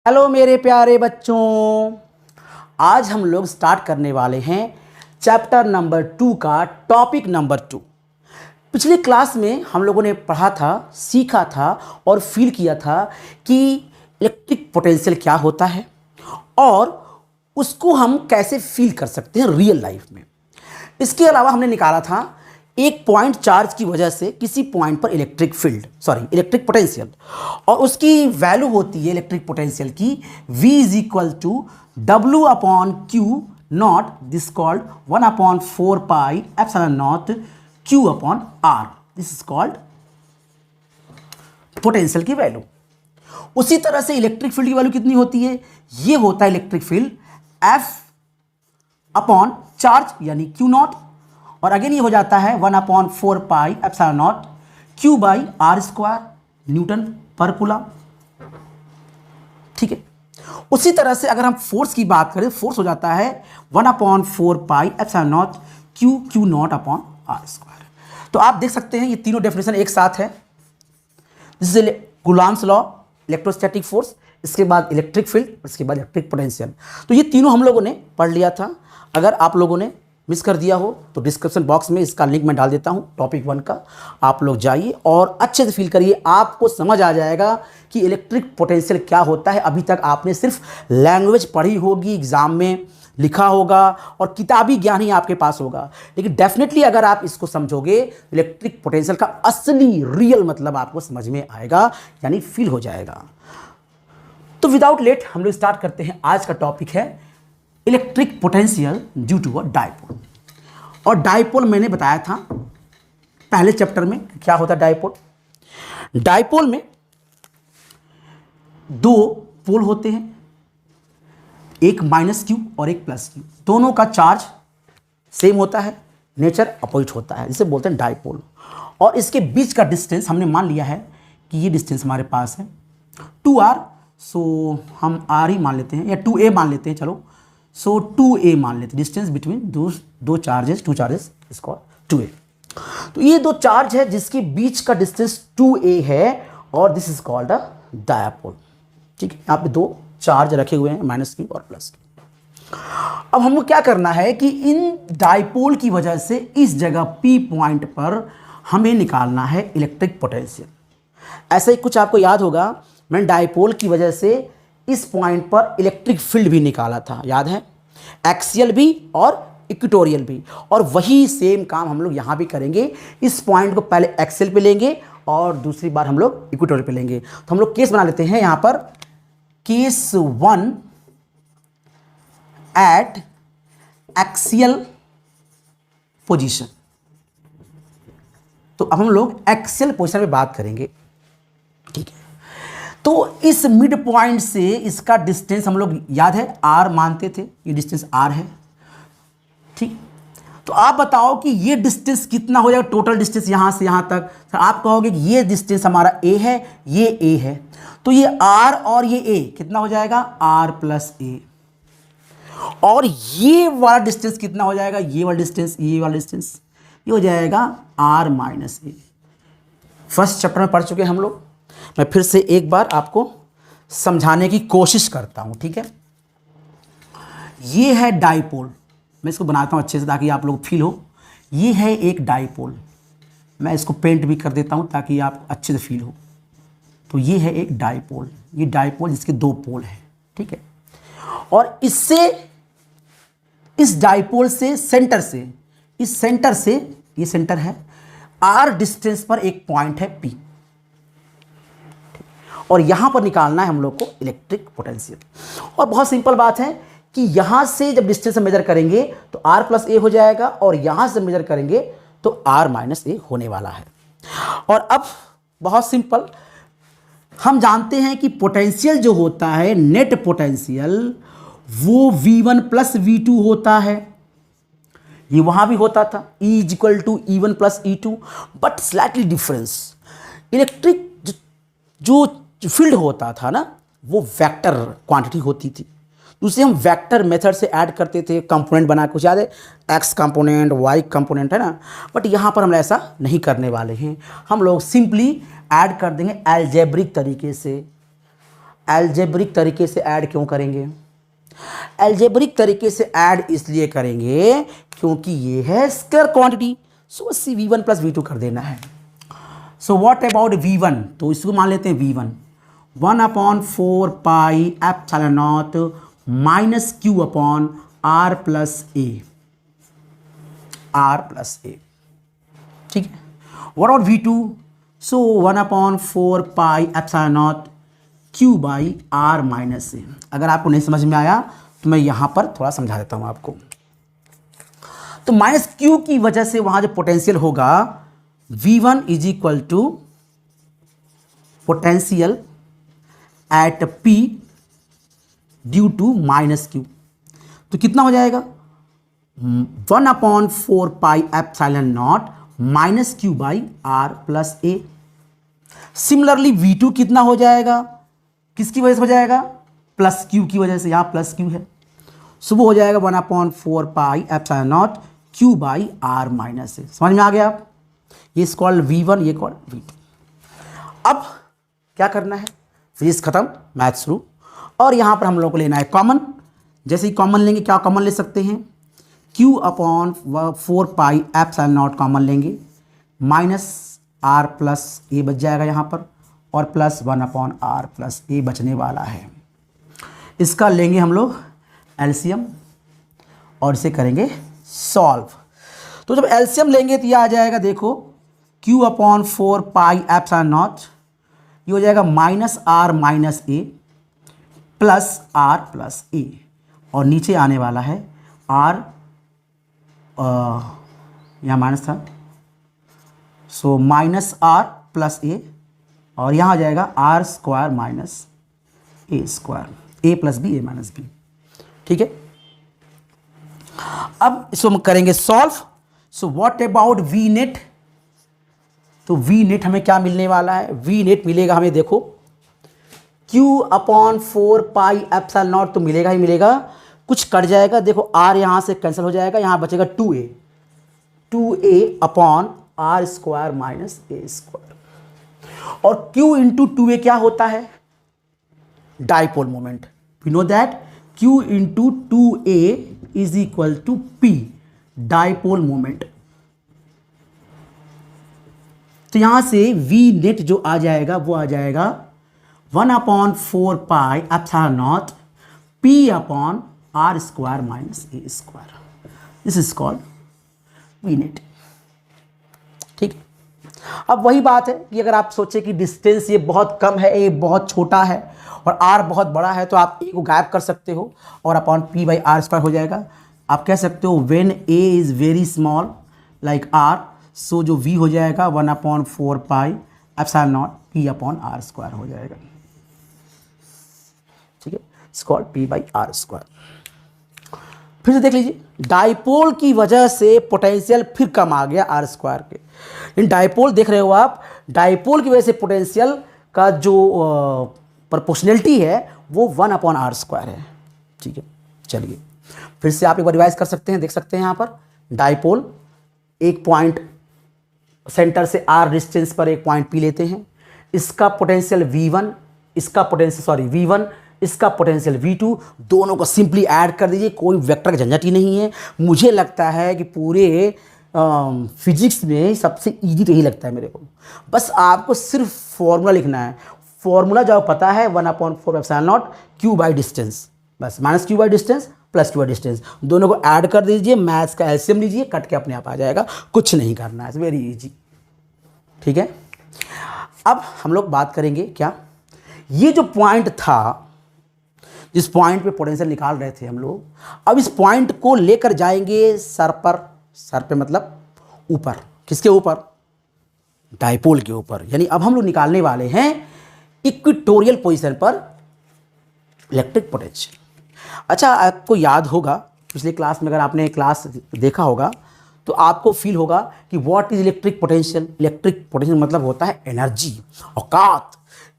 Hello मेरे प्यारे बच्चों, आज हम लोग स्टार्ट करने वाले हैं चैप्टर नंबर 2 का टॉपिक नंबर 2। पिछले क्लास में हम लोगों ने पढ़ा था, सीखा था और फील किया था कि इलेक्ट्रिक पोटेंशियल क्या होता है और उसको हम कैसे फील कर सकते हैं रियल लाइफ में। इसके अलावा हमने निकाला था एक पॉइंट चार्ज की वजह से किसी पॉइंट पर इलेक्ट्रिक पोटेंशियल, और उसकी वैल्यू होती है इलेक्ट्रिक पोटेंशियल की V is equal to W upon Q naught, this called 1/4 pi epsilon naught Q upon R, this is called potential की वैल्यू। उसी तरह से इलेक्ट्रिक फील्ड की वैल्यू कितनी होती है, ये होता है electric field F upon charge यानी Q नॉट, और अगेन ये हो जाता है 1/4 pi epsilon naught Q by R square Newton पर कूलम। ठीक है, उसी तरह से अगर हम फोर्स की बात करें, फोर्स हो जाता है 1/4 pi epsilon naught Q not upon R square. तो आप देख सकते हैं ये तीनों डेफिनेशन एक साथ है। This is Coulomb's law, electrostatic force, इसके बाद इलेक्ट्रिक फील्ड, इसके बाद इलेक्ट्रिक पोटेंशियल। तो ये तीनों हम लोगों ने पढ़ लिया था। अगर आप लोगों ने मिस कर दिया हो तो डिस्क्रिप्शन बॉक्स में इसका लिंक मैं डाल देता हूँ टॉपिक 1 का, आप लोग जाइए और अच्छे से फील करिए, आपको समझ आ जाएगा कि इलेक्ट्रिक पोटेंशियल क्या होता है। अभी तक आपने सिर्फ लैंग्वेज पढ़ी होगी, एग्जाम में लिखा होगा और किताबी ज्ञान ही आपके पास होगा, लेकिन डेफिनेटली अगर आप इसको समझोगे इलेक्ट्रिक पोटेंशियल का असली रियल मतलब आपको समझ में आएगा, यानी फील हो जाएगा। तो विदाउट लेट हम लोग स्टार्ट करते हैं। आज का टॉपिक है electric potential due to a dipole. और डायपोल मैंने बताया था पहले चैप्टर में क्या होता है डायपोल। डायपोल में दो पोल होते हैं, एक -Q और एक +Q। दोनों का चार्ज सेम होता है, नेचर अपोजिट होता है, जिसे बोलते हैं डायपोल। और इसके बीच का डिस्टेंस हमने मान लिया है कि ये डिस्टेंस हमारे पास है 2r, सो हम r ही मान लेते हैं या 2a मान लेते हैं, चलो सो 2a मान लेते हैं। डिस्टेंस बिटवीन दो charges, two charges is called 2a। तो ये दो चार्ज है जिसके बीच का डिस्टेंस 2a है और this is called a dipole. ठीक है, यहाँ पे दो चार्ज रखे हुए हैं -Q और +Q। अब हमको क्या करना है कि इन डायपोल की वजह से इस जगह P पॉइंट पर हमें निकालना है इलेक्ट्रिक पोटेंशियल। ऐसा ही कुछ आपको याद होगा, मैंने डायपोल की वजह से इस पॉइंट पर इलेक्ट्रिक फील्ड भी निकाला था, याद है, एक्सियल भी और इक्वेटोरियल भी। और वही सेम काम हम लोग यहाँ भी करेंगे। इस पॉइंट को पहले एक्सियल पे लेंगे और दूसरी बार हम लोग इक्वेटोरियल पे लेंगे। तो हम लोग केस बना लेते हैं यहाँ पर, केस 1 एट एक्सियल पोजीशन। तो अब हम लोग एक्सियल पोजीशन पे बात करेंगे। ठीक है, तो इस मिड पॉइंट से इसका डिस्टेंस हम लोग याद है r मानते थे, ये डिस्टेंस r है। ठीक, तो आप बताओ कि ये डिस्टेंस कितना हो जाएगा, टोटल डिस्टेंस यहां से यहां तक। तो आप कहोगे कि ये डिस्टेंस हमारा a है, ये a है, तो ये r और ये a कितना हो जाएगा, r + a। और ये वाला डिस्टेंस कितना हो जाएगा, ये वाला डिस्टेंस, ये हो जाएगा r - a। फर्स्ट चैप्टर में पढ़ चुके हम लोग, मैं फिर से एक बार आपको समझाने की कोशिश करता हूं। ठीक है, ये है डायपोल, मैं इसको बनाता हूं अच्छे से ताकि आप लोग फील हो। ये है एक डायपोल, मैं इसको पेंट भी कर देता हूं ताकि आप अच्छे से फील हो। तो ये है एक डायपोल, ये डायपोल जिसके दो पोल हैं। ठीक है, और इससे, इस डायपोल से सेंटर से, इस सेंटर से, ये सेंटर है, r डिस्टेंस पर एक पॉइंट है P, और यहां पर निकालना है हम लोग को इलेक्ट्रिक पोटेंशियल। और बहुत सिंपल बात है कि यहां से जब डिस्टेंस से मेजर करेंगे तो r + a हो जाएगा, और यहां से मेजर करेंगे तो r - a होने वाला है। और अब बहुत सिंपल, हम जानते हैं कि पोटेंशियल जो होता है, नेट पोटेंशियल, वो V1 + V2 होता है। ये वहां भी होता था, E = E1 + E2, but slightly difference. Electric जो फील्ड होता था ना, वो वेक्टर क्वांटिटी होती थी, उसे हम वेक्टर मेथड से ऐड करते थे, कंपोनेंट बना, कुछ याद है, एक्स कंपोनेंट, वाई कंपोनेंट, है ना। बट यहाँ पर हम ऐसा नहीं करने वाले हैं, हम लोग सिंपली ऐड कर देंगे अलजेब्रिक तरीके से। अलजेब्रिक तरीके से ऐड क्यों करेंगे? अलजेब्रिक तरीके से ऐड इसलिए करेंगे क्योंकि ये है स्केलर क्वांटिटी, सो V1 प्लस V2 कर देना है। So what about V1? तो इसको मान लेते हैं V1 1/4 pi epsilon naught minus Q upon R plus A, ठीक है। What about V2? So 1/4 pi epsilon naught Q by R minus A। अगर आपको नहीं समझ में आया तो मैं यहां पर थोड़ा समझा देता हूं आपको। तो माइनस Q की वजह से वहां जो पोटेंशियल होगा V1 is equal to potential at P due to minus Q। तो कितना हो जाएगा? 1/4 pi epsilon naught minus Q by R plus A। Similarly V2 कितना हो जाएगा? किसकी वजह से हो जाएगा? प्लस Q की वजह से, यहां प्लस Q है, सो वो हो जाएगा 1/4 pi epsilon naught Q by R minus A। समझ में आ गया आप? ये कॉल्ड V1, ये कॉल्ड V2। अब क्या करना है? फिजिक्स खत्म, मैथ शुरू। और यहां पर हम लोग को लेना है कॉमन। जैसे ही कॉमन लेंगे, क्या कॉमन ले सकते हैं? Q/4 pi epsilon not common लेंगे, माइनस R प्लस A बच जाएगा यहां पर, और प्लस 1/R प्लस A बचने वाला है। इसका लेंगे हम लोग एलसीएम और इसे करेंगे सॉल्व। तो जब एलसीएम लेंगे तो यह आ जाएगा, देखो Q/4 पाई एप्सिलॉन नॉट, ये हो जाएगा minus R minus A plus R plus A, और नीचे आने वाला है R, यहाँ माइनस था, so minus R plus A, और यहाँ आ जाएगा R square minus A square, A plus B A minus B, ठीक है। अब इसको हम करेंगे solve. So what about V net? तो V नेट हमें क्या मिलने वाला है? V नेट मिलेगा हमें, देखो Q/4 पाई एप्सिलॉन नॉट तो मिलेगा ही मिलेगा, कुछ कट जाएगा, देखो R यहां से कैंसिल हो जाएगा, यहां बचेगा 2A upon R square minus A square. और Q इंटू 2A क्या होता है? Dipole moment. We know that Q into 2A is equal to P, dipole moment. तो यहां से V नेट जो आ जाएगा वो आ जाएगा 1/4 pi epsilon not P upon R square minus A square. This is called V net, ठीक है। अब वही बात है कि अगर आप सोचे कि डिस्टेंस ये बहुत कम है, ये बहुत छोटा है और R बहुत बड़ा है, तो आप A को गायब कर सकते हो और upon P by R square हो जाएगा। आप कह सकते हो when A is very small like R, सो जो V हो जाएगा 1/4 pi epsilon not P upon R square हो जाएगा, ठीक है। It's called P by R square. फिर से देख लीजिए, डाइपोल की वजह से पोटेंशियल फिर कम आ गया R स्क्वायर के। इन डाइपोल देख रहे हो आप, डाइपोल की वजह से पोटेंशियल का जो प्रोपोर्शनलिटी है वो 1/R स्क्वायर है, ठीक है। चलिए फिर से आप एक बार रिवाइज कर सकते हैं, देख सकते हैं यहाँ पर डाइपोल एक पॉइंट सेंटर से R डिस्टेंस पर एक पॉइंट P लेते हैं, इसका पोटेंशियल V1, इसका पोटेंशियल V1, इसका पोटेंशियल V2, दोनों को सिंपली ऐड कर दीजिए, कोई वेक्टर का झंझट ही नहीं है। मुझे लगता है कि पूरे फिजिक्स में सबसे इजी तो यही लगता है मेरे को। बस आपको सिर्फ फॉर्मूला लिखना है, फॉर्मूला जो पता है 1/4 epsilon naught Q by distance, बस minus Q by distance plus Q by distance, दोनों को ऐड कर दीजिए, मैथ्स का एलसीएम लीजिए, कट के अपने आप आ जाएगा, कुछ नहीं करना है, वेरी इजी, ठीक है। अब हम लोग बात करेंगे क्या, ये जो पॉइंट था जिस पॉइंट पे पोटेंशियल निकाल रहे थे हम लोग, अब इस पॉइंट को लेकर जाएंगे सर पर, सर पे मतलब ऊपर, किसके ऊपर? डाइपोल के ऊपर। यानी अब हम लोग निकालने वाले हैं इक्वेटोरियल पोजीशन पर इलेक्ट्रिक पोटेंशियल। अच्छा, आपको याद होगा पिछले क्लास में, अगर आपने क्लास देखा होगा तो आपको फील होगा कि what is electric potential. Electric potential मतलब होता है एनर्जी, औकात।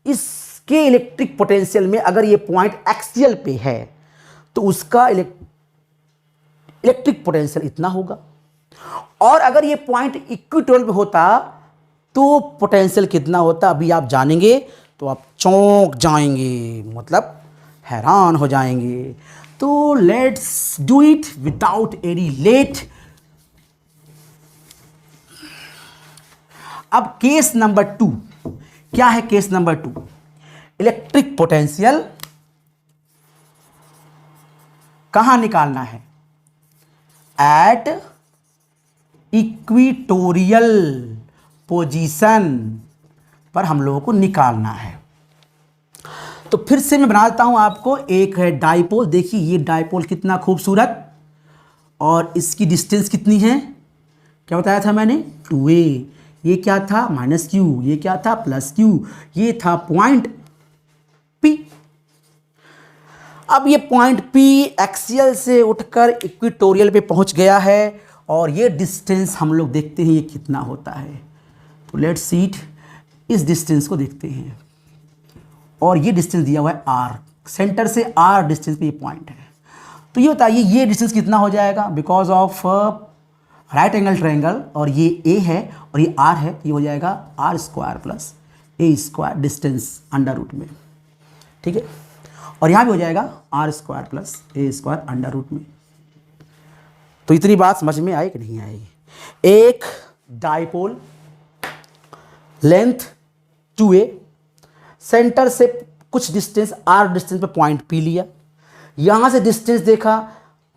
इसके इलेक्ट्रिक पोटेंशियल में अगर ये पॉइंट एक्सियल पे है तो उसका इलेक्ट्रिक पोटेंशियल इतना होगा, और अगर ये पॉइंट इक्वेटोरियल पे होता तो पोटेंशियल कितना होता, अभी आप जानेंगे। तो आप चौंक जाएंगे, मतलब हैरान हो जाएंगे। तो let's do it without any late. अब केस नंबर 2 क्या है? केस नंबर 2, इलेक्ट्रिक पोटेंशियल कहां निकालना है? एट इक्विटोरियल पोजीशन पर हम लोगों को निकालना है। तो फिर से मैं बना देता हूं आपको। एक है डाइपोल, देखिए ये डाइपोल कितना खूबसूरत, और इसकी डिस्टेंस कितनी है? क्या बताया था मैंने? 2a। ये क्या था? -q। ये क्या था? +q। ये था पॉइंट P। अब ये पॉइंट P एक्सियल से उठकर इक्विटोरियल पे पहुंच गया है, और ये डिस्टेंस हम लोग देखते हैं ये कितना होता है। तो लेट्स सी इट, इस डिस्टेंस को देखते हैं, और ये डिस्टेंस दिया हुआ है r, सेंटर से r डिस्टेंस पे ये पॉइंट है। तो ये बताइए ये डिस्टेंस कितना हो जाएगा? Because of right angle triangle, और ये a है और ये r है, ये हो जाएगा r² + a² distance under root में, ठीक है। और यहाँ भी हो जाएगा r² + a² अंडर रूट में। तो इतनी बात समझ में आई कि नहीं आई? एक डाइपोल, लेंथ 2a, सेंटर से कुछ डिस्टेंस r डिस्टेंस पे पॉइंट P लिया, यहाँ से डिस्टेंस देखा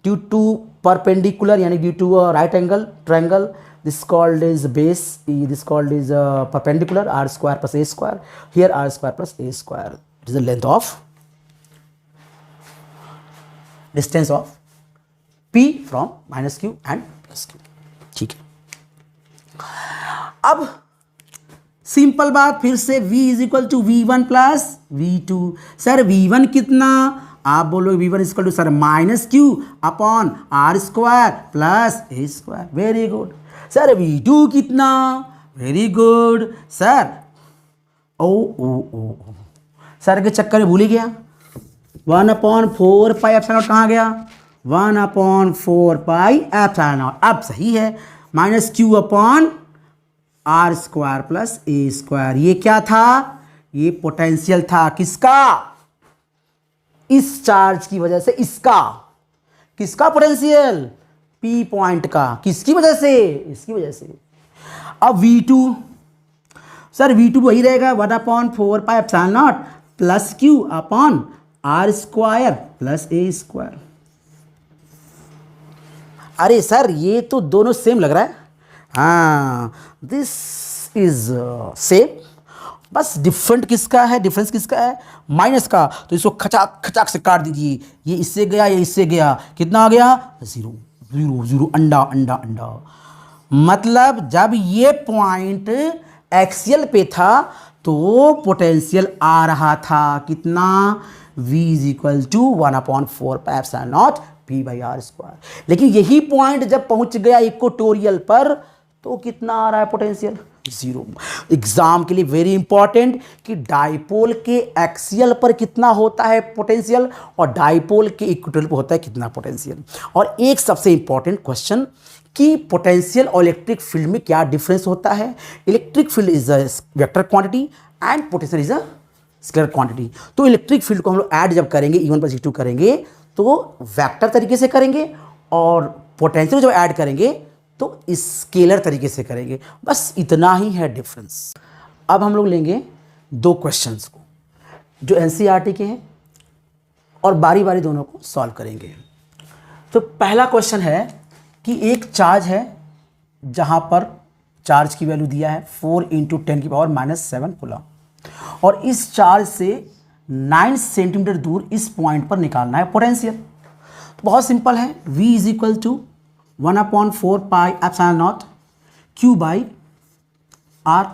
ड्यू टू परपेंडिकुलर यानी due to right angle triangle, this called is base, this called is perpendicular, r² + a², here r² + a², it is the length of distance of P from -q and +q, ठीक है। अब simple बात, फिर से v = v1 + v2। Sir v1 कितना? आप बोलो v1 = sir -q/r² + a²। Very good. Sir v2 कितना? Very good. सर ओ सर के चक्कर में भूल ही गया, 1/4 पाई एप्सिलॉन कहाँ गया? 1/4 पाई एप्सिलॉन। अब सही है, -q/r² + a²। ये क्या था? ये पोटेंशियल था। किसका? इस चार्ज की वजह से। इसका किसका पोटेंशियल? P पॉइंट का। किसकी वजह से? इसकी वजह से। अब v2, सर v2 वही रहेगा 1/4 पाई एप्सिलॉन + q/r² + a²। अरे सर ये तो दोनों सेम लग रहा है। हाँ, दिस इज सेम, बस डिफरेंट किसका है? डिफरेंस किसका है? माइनस का। तो इसको खचाक खचाक से काट दीजिए, ये इससे गया, ये इससे गया, कितना आ गया? 0 0 0, अंडा अंडा अंडा। मतलब जब ये पॉइंट एक्सियल पे था तो पोटेंशियल आ रहा था कितना? v = 1/4 pi epsilon P/r²। लेकिन यही पॉइंट जब पहुंच गया इक्वेटोरियल पर तो कितना आ रहा है पोटेंशियल? 0। एग्जाम के लिए वेरी इंपॉर्टेंट कि डाइपोल के एक्सियल पर कितना होता है पोटेंशियल, और डाइपोल के इक्वेटोरियल पर होता है कितना पोटेंशियल। और एक सबसे इंपॉर्टेंट क्वेश्चन कि पोटेंशियल और इलेक्ट्रिक फील्ड में क्या डिफरेंस होता है? Electric field is a vector quantity and potential is a scalar quantity. तो इलेक्ट्रिक फील्ड को हम लोग ऐड जब करेंगे, E1 + E2 करेंगे तो वेक्टर तरीके से करेंगे, और पोटेंशियल जब ऐड करेंगे तो स्केलर तरीके से करेंगे। बस इतना ही है डिफरेंस। अब हम लोग लेंगे 2 क्वेश्चंस को जो NCERT के हैं, और बारी बारी दोनों को सॉल्व करेंगे। तो पहला क्वेश्चन है कि एक चार्ज है जहां पर चार्ज की वैल्यू दिया है 4 × 10⁻⁻7 कूलम, और इस चार्ज से 9 सेंटीमीटर दूर इस पॉइंट पर निकालना है पोटेंशियल। तो बहुत सिंपल है, v = 1/4 पाई एप्सिलॉन q/r,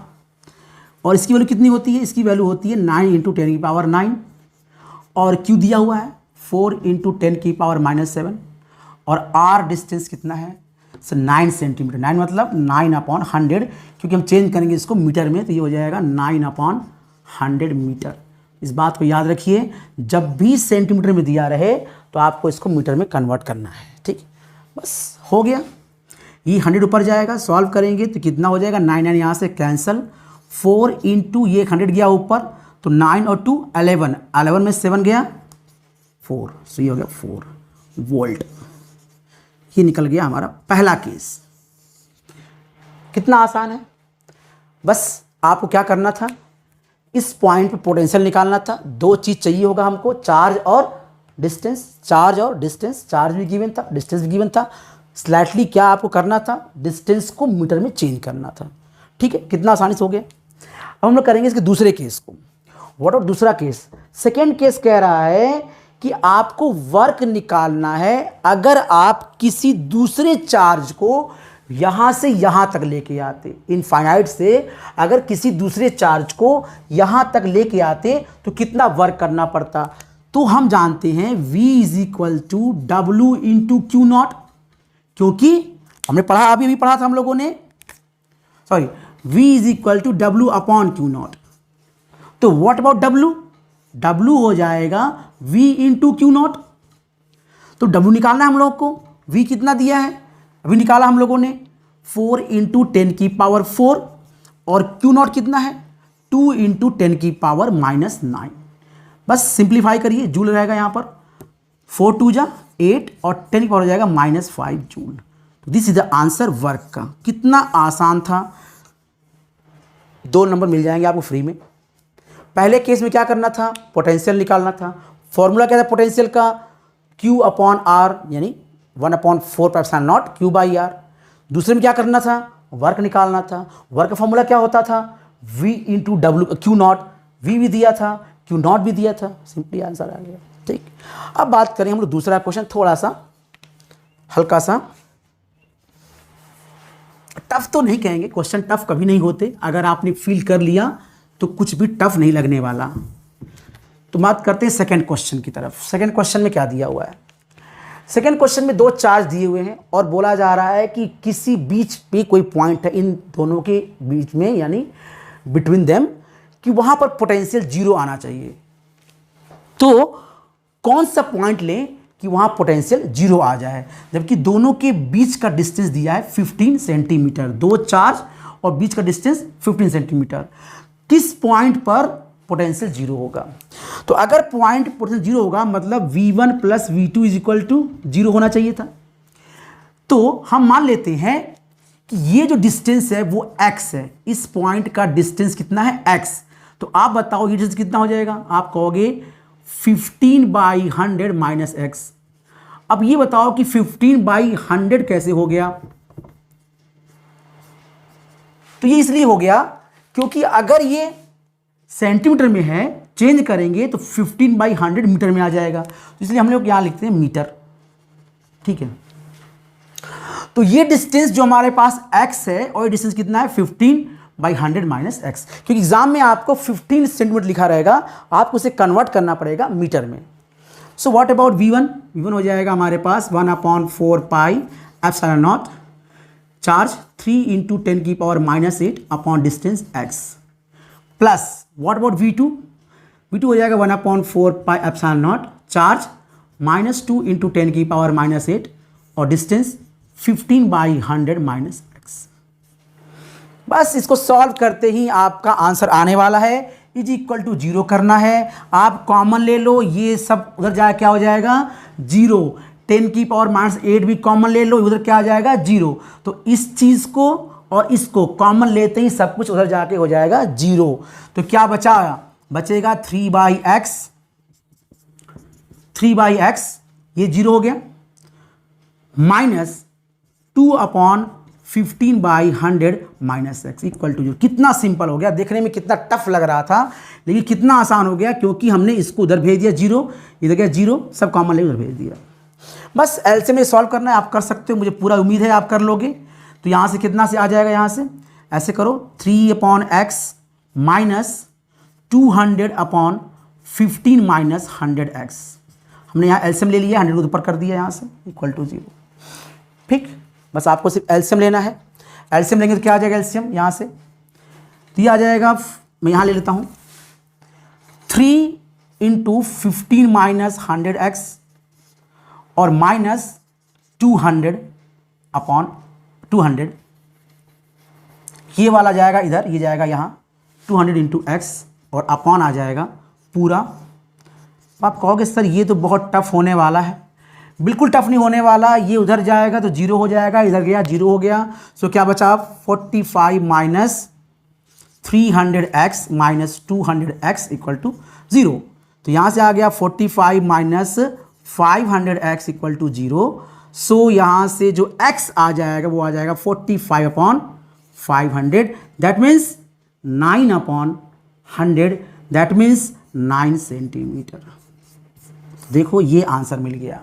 और इसकी वैल्यू कितनी होती है? इसकी वैल्यू होती है 9 × 10⁻9, और q दिया हुआ है 4 × 10⁻⁻7, और r डिस्टेंस कितना है? 9 सेंटीमीटर। 9 मतलब 9/100, क्योंकि हम चेंज करेंगे इसको मीटर में, तो ये हो जाएगा 9/100 मीटर। इस बात को याद रखिए, जब भी सेंटीमीटर में दिया रहे तो आपको इसको मीटर में कन्वर्ट करना है, ठीक। बस हो गया। ये 100 ऊपर जाएगा, सॉल्व करेंगे तो कितना हो जाएगा? 9 9 यहाँ से कैंसिल, 4 × ये 100 गया ऊपर तो 9 और 2 11, 11 में 7 गया 4, सो ये हो गया 4 वोल्ट। ये निकल गया हमारा पहला केस। कितना आसान है, बस आपको क्या करना था, इस पॉइंट पे पोटेंशियल निकालना था। दो चीज़ चाहिए होगा हमको, चार्ज और डिस्टेंस। चार्ज और डिस्टेंस, चार्ज भी गिवन था, डिस्टेंस भी गिवन था। स्लाइटली क्या आपको करना था, डिस्टेंस को मीटर में चेंज करना था। ठीक है, कितना आसानी से हो गया। अब हम लोग करेंगे इसके दूसरे केस को। व्हाट और दूसरा केस, सेकेंड केस कह रहा है कि आपको वर्क निकालना है अगर आप किसी दूसरे चार्ज को यहां से यहां तक लेके आते, इनफाइनाइट से अगर किसी दूसरे चार्ज को यहां तक लेके आते तो कितना वर्क करना पड़ता। तो हम जानते हैं V is equal to W into Q naught, क्योंकि हमने पढ़ा, अभी पढ़ा था हम लोगों ने, sorry, V is equal to W upon Q naught. तो व्हाट अबाउट W, W हो जाएगा V इंटू क्यू नॉट। तो W निकालना है हम लोग को, V कितना दिया है अभी निकाला हम लोगों ने, 4 इंटू 10 की पावर 4, और क्यू नॉट कितना है 2 इंटू 10 की पावर -9। बस सिंप्लीफाई करिए, जूल रहेगा यहाँ पर, 4 2 जा 8 और 10 की पावर हो जाएगा -5 जूल। तो this is the answer work का। कितना आसान था, 2 नंबर मिल जाएंगे आपको फ्री में। पहले केस में क्या करना था, पोटेंशियल निकालना था। फॉर्मूला क्या था पोटेंशियल का, Q अपॉन R, यानी 1/4 epsilon naught Q by R। दूसरे में क्या करना था, वर्क निकालना था। वर्क का फॉर्मूला क्या होता था, V into W Q not. V भी दिया था, Q नॉट भी दिया था, सिंपली आंसर आ गया। ठीक, अब बात करें हम लोग दूसरा क्वेश्चन, थोड़ा सा हल्का सा टफ तो नहीं कहेंगे, क्वेश्चन टफ कभी नहीं होते, अगर आपने फील कर लिया तो कुछ भी टफ नहीं लगने वाला। तो बात करते हैं सेकंड क्वेश्चन की तरफ। सेकंड क्वेश्चन में क्या दिया हुआ है, सेकंड क्वेश्चन में 2 चार्ज दिए हुए हैं और बोला जा रहा है कि किसी बीच पे कोई पॉइंट है इन दोनों के बीच में, यानी बिटवीन देम, कि वहां पर पोटेंशियल 0 आना चाहिए। तो कौन सा पॉइंट लें कि वहां पोटेंशियल 0 आ जाए, जबकि दोनों के बीच का डिस्टेंस दिया है 15 सेंटीमीटर, 2 चार्ज और बीच का डिस्टेंस 15 सेंटीमीटर। किस पॉइंट पर पोटेंशियल 0 होगा। तो अगर पॉइंट पोटेंशियल 0 होगा मतलब V1 plus V2 is equal to 0 होना चाहिए था। तो हम मान लेते हैं कि ये जो डिस्टेंस है वो x है, इस पॉइंट का डिस्टेंस कितना है x। तो आप बताओ ये डिस्टेंस कितना हो जाएगा, आप कहोगे 15/100 माइनस x। अब ये बताओ कि 15/100 कैसे हो गया। तो ये इसलिए हो गया क्योंकि अगर ये सेंटीमीटर में है, चेंज करेंगे तो 15/100 मीटर में आ जाएगा, तो इसलिए हम लोग यहां लिखते हैं मीटर। ठीक है, तो ये डिस्टेंस जो हमारे पास x है और ये डिस्टेंस कितना है 15/100 माइनस x, क्योंकि एग्जाम में आपको 15 सेंटीमीटर लिखा रहेगा, आपको उसे कन्वर्ट करना पड़ेगा मीटर में। So what about V1, V1 हो जाएगा हमारे पास 1/4 pi epsilon not, charge 3 into 10 की power -8 upon distance x, plus what about V2, V2 हो जाएगा 1/4 pi epsilon not, charge -2 into 10 की पावर -8 और डिस्टेंस 15/100 माइनस x। बस इसको सॉल्व करते ही आपका आंसर आने वाला है, इज इक्वल टू 0 करना है। आप कॉमन ले लो, ये सब उधर जाए क्या हो जाएगा 0, 10 की पावर -8 भी कॉमन ले लो, उधर क्या आ जाएगा 0। तो इस चीज को और इसको कॉमन लेते ही सब कुछ उधर जाके हो जाएगा 0। तो क्या बचेगा 3/x, 3/x ये 0 हो गया, minus 2/15/100 minus x equal to 0। कितना सिंपल हो गया, देखने में कितना टफ लग रहा था लेकिन कितना आसान हो गया, क्योंकि हमने इसको उधर भेज दिया 0, इधर गया 0, सब कॉमन ले उधर भेज दिया। बस एलसीएम में सॉल्व करना है, आप कर सकते हो, मुझे पूरा उम्मीद है आप कर लोगे। तो यहाँ से कितना से आ जाएगा, यहाँ से ऐसे करो 3/x माइनस 200/15 माइनस 100x। हमने यहाँ एलसीएम ले लिया, 100 ऊपर कर दिया यहाँ से, इक्वल टू 0। ठीक, बस आपको सिर्फ एलसीएम लेना है। एलसीएम लेंगे तो क्या आ जाएगा एलसीएम यहाँ से, तो ये आ जाएगा, मैं यहाँ ले लेता हूँ 3 इंटू 15 माइनस 100x और माइनस 200/200, ये वाला जाएगा इधर, ये जाएगा यहाँ 200 इंटू x और अपॉन आ जाएगा पूरा। तो आप कहोगे सर ये तो बहुत टफ होने वाला है। बिल्कुल टफ नहीं होने वाला, ये उधर जाएगा तो 0 हो जाएगा, इधर गया 0 हो गया। सो क्या बचा 45 minus 300x minus 200x equal to 0। तो यहाँ से आ गया 45 माइनस 500x इक्वल टू 0। सो यहाँ से जो x आ जाएगा वो आ जाएगा 45 upon 500, that means 9 upon 100, that means 9 centimetre. देखो ये आंसर मिल गया।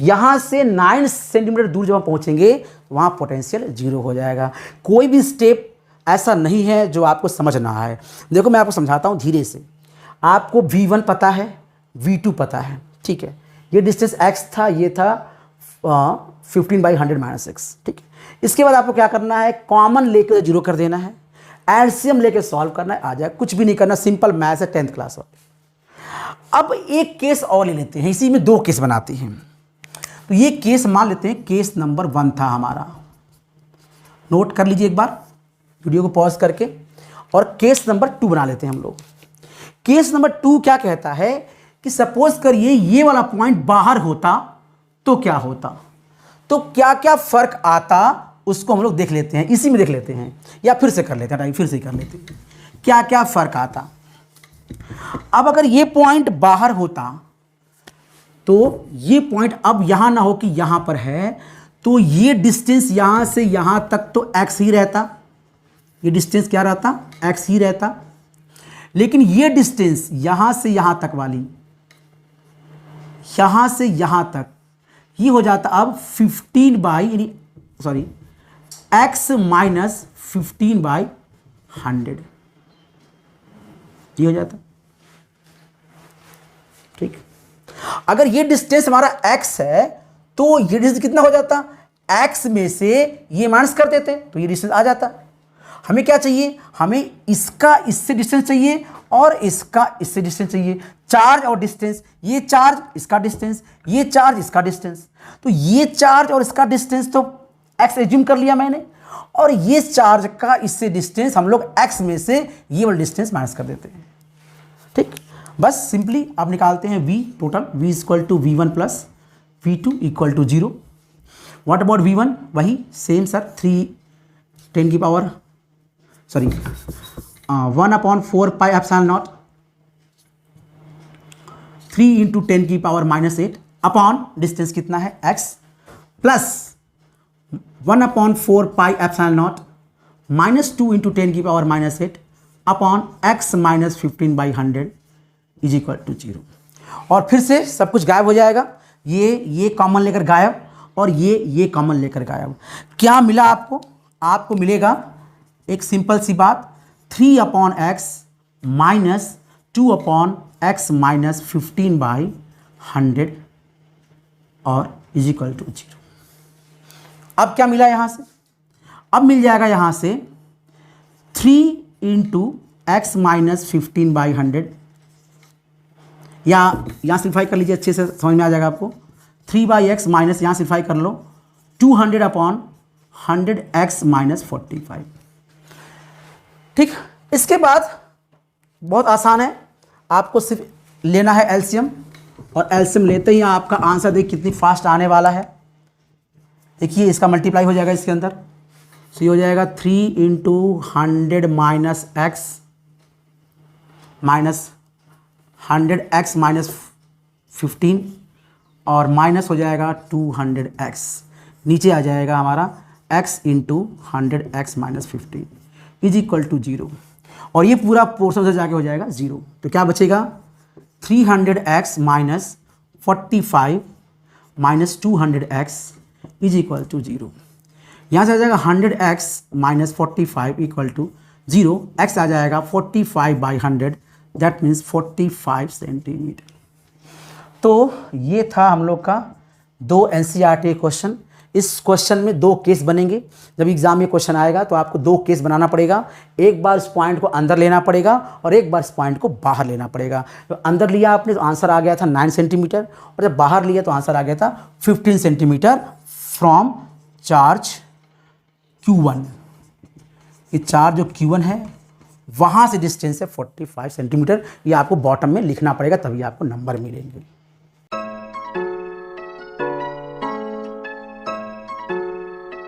यहाँ से 9 सेंटीमीटर दूर जब हम पहुँचेंगे वहाँ पोटेंशियल 0 हो जाएगा। कोई भी स्टेप ऐसा नहीं है जो आपको समझना है। देखो मैं आपको समझाता हूँ धीरे से। आपको V1 पता है, V2 पता है, ठीक है। ये डिस्टेंस x था, ये था 15/100 माइनस x, ठीक है। इसके बाद आपको क्या करना है, कॉमन लेकर 0 कर देना है, एलसीएम लेकर सॉल्व करना है, आ जाए। कुछ भी नहीं करना, सिंपल मैथ्स है 10th क्लास वाले। अब एक केस और ले लेते हैं, इसी में 2 केस बनाते हैं। तो ये केस मान लेते हैं केस नंबर 1 था हमारा। नोट कर लीजिए एक बार वीडियो को पॉज करके, और केस नंबर 2 बना लेते हैं हम लोग। केस नंबर 2 क्या कहता है कि सपोज करिए ये वाला पॉइंट बाहर होता तो क्या होता, तो क्या क्या फर्क आता उसको हम लोग देख लेते हैं, इसी में देख लेते हैं, या फिर से कर लेते हैं, फिर से कर लेते हैं क्या क्या फर्क आता। अब अगर ये पॉइंट बाहर होता तो ये पॉइंट अब यहां ना हो कि यहां पर है, तो ये डिस्टेंस यहां से यहां तक तो x ही रहता, ये डिस्टेंस क्या रहता, x ही रहता। लेकिन ये डिस्टेंस यहां से यहां तक वाली, यहां से यहां तक, ये हो जाता अब 15 x माइनस 15/100, ये हो जाता, ठीक। अगर ये डिस्टेंस हमारा x है तो ये डिस्टेंस कितना हो जाता, x में से ये माइनस कर देते तो ये डिस्टेंस आ जाता। हमें क्या चाहिए, हमें इसका इससे डिस्टेंस चाहिए और इसका इससे डिस्टेंस चाहिए। चार्ज और डिस्टेंस, ये चार्ज इसका डिस्टेंस, ये चार्ज इसका डिस्टेंस। तो ये चार्ज और इसका डिस्टेंस तो x एज्यूम कर लिया मैंने, और ये चार्ज का इससे डिस्टेंस हम लोग x में से ये वाला डिस्टेंस माइनस कर देते हैं, ठीक। बस सिंपली अब निकालते हैं v total, v equal to V1 plus V2 equal to 0। What about V1, वही same sir, 1/4 pi epsilon naught 3 into 10 की पावर -8 अपॉन डिस्टेंस कितना है x, plus 1/4 pi epsilon naught -2 into 10 की power -8 upon x minus 15/100 is equal to 0। और फिर से सब कुछ गायब हो जाएगा, ये कॉमन लेकर गायब, और ये कॉमन लेकर गायब। क्या मिला आपको, आपको मिलेगा एक सिंपल सी बात, 3/x माइनस 2/x माइनस 15/100 और इज इक्वल टू 0। अब क्या मिला यहां से, अब मिल जाएगा यहां से 3 इंटू x माइनस 15/100, या यहाँ सिम्प्लीफाई कर लीजिए, अच्छे से समझ में आ जाएगा आपको। 3/x माइनस यहाँ सिम्प्लीफाई कर लो 200/100x माइनस 45, ठीक। इसके बाद बहुत आसान है, आपको सिर्फ लेना है एलसीएम, और एलसीएम लेते ही आपका आंसर देखिए कितनी फास्ट आने वाला है। देखिए इसका मल्टीप्लाई हो जाएगा इसके अंदर, तो ये हो जाएगा 3 into 100 minus x minus 100x minus 15, और माइनस हो जाएगा 200x, नीचे आ जाएगा हमारा x into 100x minus 15 is equal to 0, और ये पूरा पोर्शन से जाके हो जाएगा 0। तो क्या बचेगा, 300x minus 45 minus 200x is equal to 0। यहाँ से आ जाएगा 100x minus 45 equal to 0, x आ जाएगा 45/100, दैट मीन्स 45 सेंटीमीटर। तो ये था हम लोग का 2 NCERT क्वेश्चन। इस क्वेश्चन में 2 केस बनेंगे। जब एग्जाम में क्वेश्चन आएगा तो आपको 2 केस बनाना पड़ेगा, एक बार इस पॉइंट को अंदर लेना पड़ेगा और एक बार इस पॉइंट को बाहर लेना पड़ेगा। तो अंदर लिया आपने तो आंसर आ गया था 9 सेंटीमीटर, और जब बाहर लिया तो आंसर आ गया था 15 सेंटीमीटर फ्रॉम चार्ज Q1। ये चार्ज जो Q1 है वहाँ से डिस्टेंस है 45 सेंटीमीटर। ये आपको बॉटम में लिखना पड़ेगा, तभी आपको नंबर मिलेंगे।